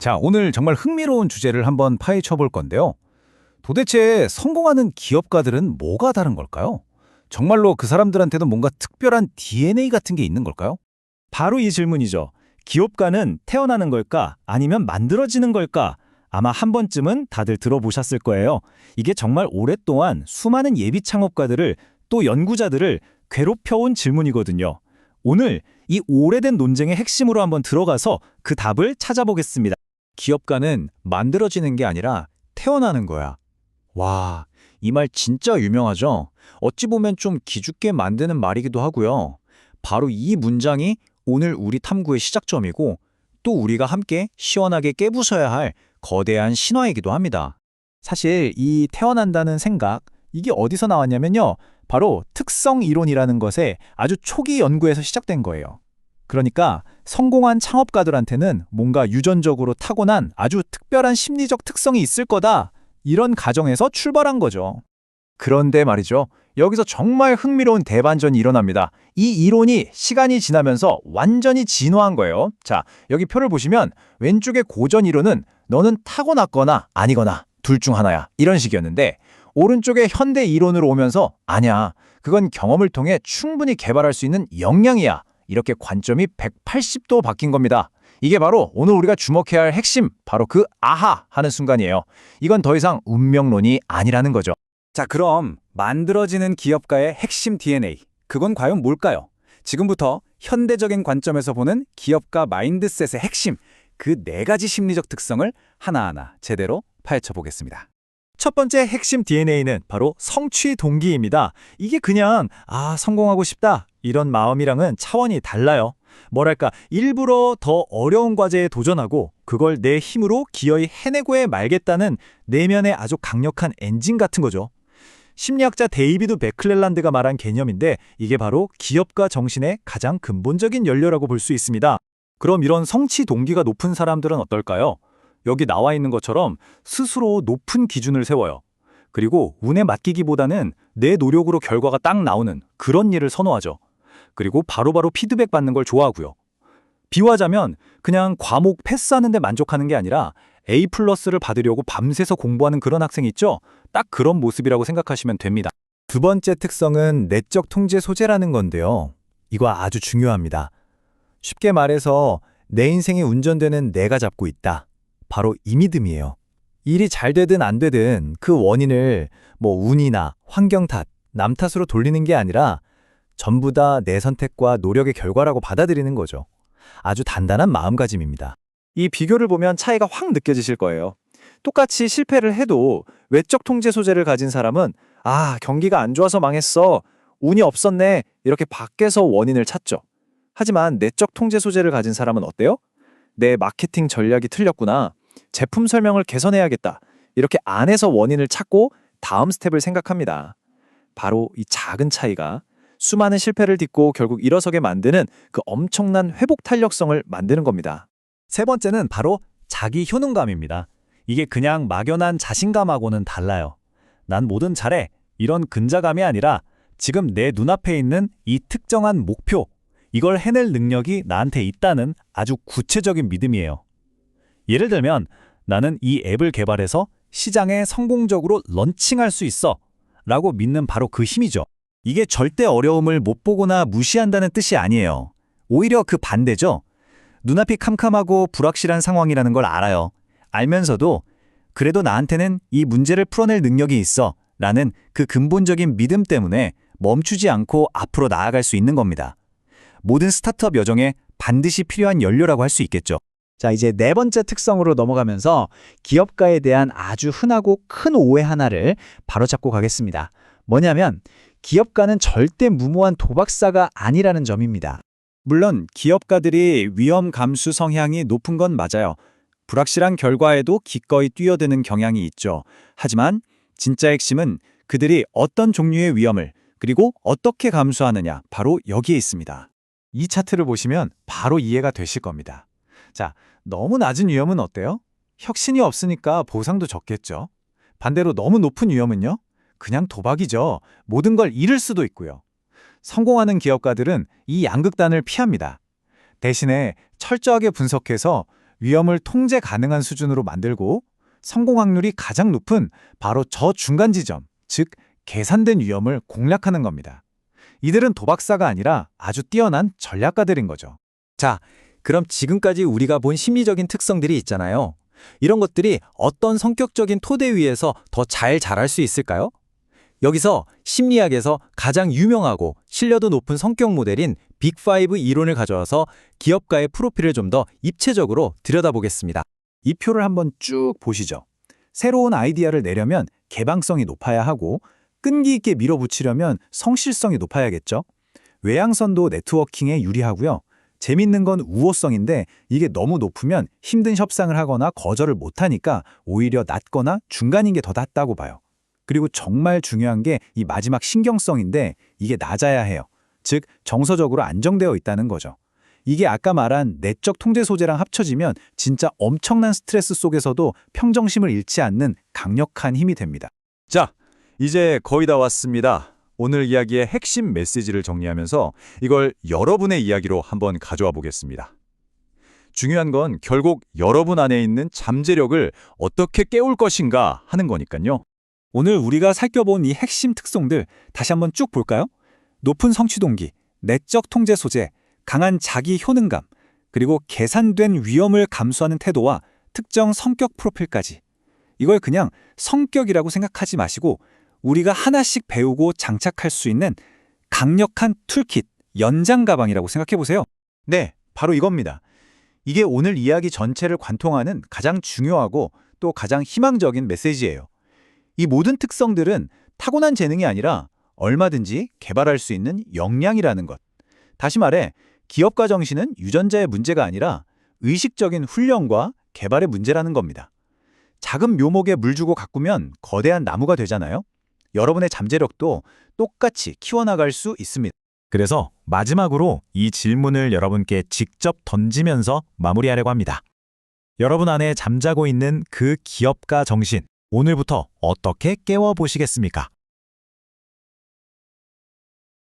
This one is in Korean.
자, 오늘 정말 흥미로운 주제를 한번 파헤쳐 볼 건데요. 도대체 성공하는 기업가들은 뭐가 다른 걸까요? 정말로 그 사람들한테는 뭔가 특별한 DNA 같은 게 있는 걸까요? 바로 이 질문이죠. 기업가는 태어나는 걸까? 아니면 만들어지는 걸까? 아마 한 번쯤은 다들 들어보셨을 거예요. 이게 정말 오랫동안 수많은 예비 창업가들을 또 연구자들을 괴롭혀온 질문이거든요. 오늘 이 오래된 논쟁의 핵심으로 한번 들어가서 그 답을 찾아보겠습니다. 기업가는 만들어지는 게 아니라 태어나는 거야. 와, 이 말 진짜 유명하죠? 어찌 보면 좀 기죽게 만드는 말이기도 하고요. 바로 이 문장이 오늘 우리 탐구의 시작점이고 또 우리가 함께 시원하게 깨부숴야 할 거대한 신화이기도 합니다. 사실 이 태어난다는 생각, 이게 어디서 나왔냐면요. 바로 특성 이론이라는 것의 아주 초기 연구에서 시작된 거예요. 그러니까 성공한 창업가들한테는 뭔가 유전적으로 타고난 아주 특별한 심리적 특성이 있을 거다. 이런 가정에서 출발한 거죠. 그런데 말이죠. 여기서 정말 흥미로운 대반전이 일어납니다. 이 이론이 시간이 지나면서 완전히 진화한 거예요. 자, 여기 표를 보시면 왼쪽의 고전 이론은 너는 타고났거나 아니거나 둘 중 하나야. 이런 식이었는데 오른쪽의 현대 이론으로 오면서 아니야. 그건 경험을 통해 충분히 개발할 수 있는 역량이야. 이렇게 관점이 180도 바뀐 겁니다. 이게 바로 오늘 우리가 주목해야 할 핵심, 바로 그 아하 하는 순간이에요. 이건 더 이상 운명론이 아니라는 거죠. 자, 그럼 만들어지는 기업가의 핵심 DNA, 그건 과연 뭘까요? 지금부터 현대적인 관점에서 보는 기업가 마인드셋의 핵심, 그 4가지 심리적 특성을 하나하나 제대로 파헤쳐 보겠습니다. 첫 번째 핵심 DNA는 바로 성취 동기입니다. 이게 그냥 성공하고 싶다 이런 마음이랑은 차원이 달라요. 뭐랄까 일부러 더 어려운 과제에 도전하고 그걸 내 힘으로 기어이 해내고야 말겠다는 내면의 아주 강력한 엔진 같은 거죠. 심리학자 데이비드 베클렐란드가 말한 개념인데 이게 바로 기업가 정신의 가장 근본적인 연료라고 볼 수 있습니다. 그럼 이런 성취 동기가 높은 사람들은 어떨까요? 여기 나와 있는 것처럼 스스로 높은 기준을 세워요. 그리고 운에 맡기기보다는 내 노력으로 결과가 딱 나오는 그런 일을 선호하죠. 그리고 바로바로 피드백 받는 걸 좋아하고요. 비유하자면 그냥 과목 패스하는 데 만족하는 게 아니라 A+를 받으려고 밤새서 공부하는 그런 학생이 있죠? 딱 그런 모습이라고 생각하시면 됩니다. 두 번째 특성은 내적 통제 소재라는 건데요. 이거 아주 중요합니다. 쉽게 말해서 내 인생의 운전대는 내가 잡고 있다. 바로 이 믿음이에요. 일이 잘 되든 안 되든 그 원인을 운이나 환경 탓, 남 탓으로 돌리는 게 아니라 전부 다 내 선택과 노력의 결과라고 받아들이는 거죠. 아주 단단한 마음가짐입니다. 이 비교를 보면 차이가 확 느껴지실 거예요. 똑같이 실패를 해도 외적 통제 소재를 가진 사람은 경기가 안 좋아서 망했어, 운이 없었네 이렇게 밖에서 원인을 찾죠. 하지만 내적 통제 소재를 가진 사람은 어때요? 내 마케팅 전략이 틀렸구나, 제품 설명을 개선해야겠다 이렇게 안에서 원인을 찾고 다음 스텝을 생각합니다. 바로 이 작은 차이가 수많은 실패를 딛고 결국 일어서게 만드는 그 엄청난 회복 탄력성을 만드는 겁니다. 세 번째는 바로 자기 효능감입니다. 이게 그냥 막연한 자신감하고는 달라요. 난 뭐든 잘해 이런 근자감이 아니라 지금 내 눈앞에 있는 이 특정한 목표, 이걸 해낼 능력이 나한테 있다는 아주 구체적인 믿음이에요. 예를 들면 나는 이 앱을 개발해서 시장에 성공적으로 런칭할 수 있어 라고 믿는 바로 그 힘이죠. 이게 절대 어려움을 못 보거나 무시한다는 뜻이 아니에요. 오히려 그 반대죠. 눈앞이 캄캄하고 불확실한 상황이라는 걸 알아요. 알면서도 그래도 나한테는 이 문제를 풀어낼 능력이 있어 라는 그 근본적인 믿음 때문에 멈추지 않고 앞으로 나아갈 수 있는 겁니다. 모든 스타트업 여정에 반드시 필요한 연료라고 할 수 있겠죠. 자, 이제 네 번째 특성으로 넘어가면서 기업가에 대한 아주 흔하고 큰 오해 하나를 바로잡고 가겠습니다. 뭐냐면 기업가는 절대 무모한 도박사가 아니라는 점입니다. 물론 기업가들이 위험 감수 성향이 높은 건 맞아요. 불확실한 결과에도 기꺼이 뛰어드는 경향이 있죠. 하지만 진짜 핵심은 그들이 어떤 종류의 위험을 그리고 어떻게 감수하느냐, 바로 여기에 있습니다. 이 차트를 보시면 바로 이해가 되실 겁니다. 자, 너무 낮은 위험은 어때요? 혁신이 없으니까 보상도 적겠죠. 반대로 너무 높은 위험은요? 그냥 도박이죠. 모든 걸 잃을 수도 있고요. 성공하는 기업가들은 이 양극단을 피합니다. 대신에 철저하게 분석해서 위험을 통제 가능한 수준으로 만들고 성공 확률이 가장 높은 바로 저 중간 지점, 즉 계산된 위험을 공략하는 겁니다. 이들은 도박사가 아니라 아주 뛰어난 전략가들인 거죠. 자, 그럼 지금까지 우리가 본 심리적인 특성들이 있잖아요. 이런 것들이 어떤 성격적인 토대 위에서 더 잘 자랄 수 있을까요? 여기서 심리학에서 가장 유명하고 신뢰도 높은 성격 모델인 빅5 이론을 가져와서 기업가의 프로필을 좀 더 입체적으로 들여다보겠습니다. 이 표를 한번 쭉 보시죠. 새로운 아이디어를 내려면 개방성이 높아야 하고 끈기 있게 밀어붙이려면 성실성이 높아야겠죠. 외향선도 네트워킹에 유리하고요. 재밌는 건 우호성인데 이게 너무 높으면 힘든 협상을 하거나 거절을 못하니까 오히려 낮거나 중간인 게 더 낫다고 봐요. 그리고 정말 중요한 게 이 마지막 신경성인데 이게 낮아야 해요. 즉 정서적으로 안정되어 있다는 거죠. 이게 아까 말한 내적 통제 소재랑 합쳐지면 진짜 엄청난 스트레스 속에서도 평정심을 잃지 않는 강력한 힘이 됩니다. 자, 이제 거의 다 왔습니다. 오늘 이야기의 핵심 메시지를 정리하면서 이걸 여러분의 이야기로 한번 가져와 보겠습니다. 중요한 건 결국 여러분 안에 있는 잠재력을 어떻게 깨울 것인가 하는 거니까요. 오늘 우리가 살펴본 이 핵심 특성들 다시 한번 쭉 볼까요? 높은 성취 동기, 내적 통제 소재, 강한 자기 효능감, 그리고 계산된 위험을 감수하는 태도와 특정 성격 프로필까지. 이걸 그냥 성격이라고 생각하지 마시고 우리가 하나씩 배우고 장착할 수 있는 강력한 툴킷, 연장 가방이라고 생각해 보세요. 네, 바로 이겁니다. 이게 오늘 이야기 전체를 관통하는 가장 중요하고 또 가장 희망적인 메시지예요. 이 모든 특성들은 타고난 재능이 아니라 얼마든지 개발할 수 있는 역량이라는 것. 다시 말해, 기업가 정신은 유전자의 문제가 아니라 의식적인 훈련과 개발의 문제라는 겁니다. 작은 묘목에 물 주고 가꾸면 거대한 나무가 되잖아요. 여러분의 잠재력도 똑같이 키워나갈 수 있습니다. 그래서 마지막으로 이 질문을 여러분께 직접 던지면서 마무리하려고 합니다. 여러분 안에 잠자고 있는 그 기업가 정신, 오늘부터 어떻게 깨워보시겠습니까?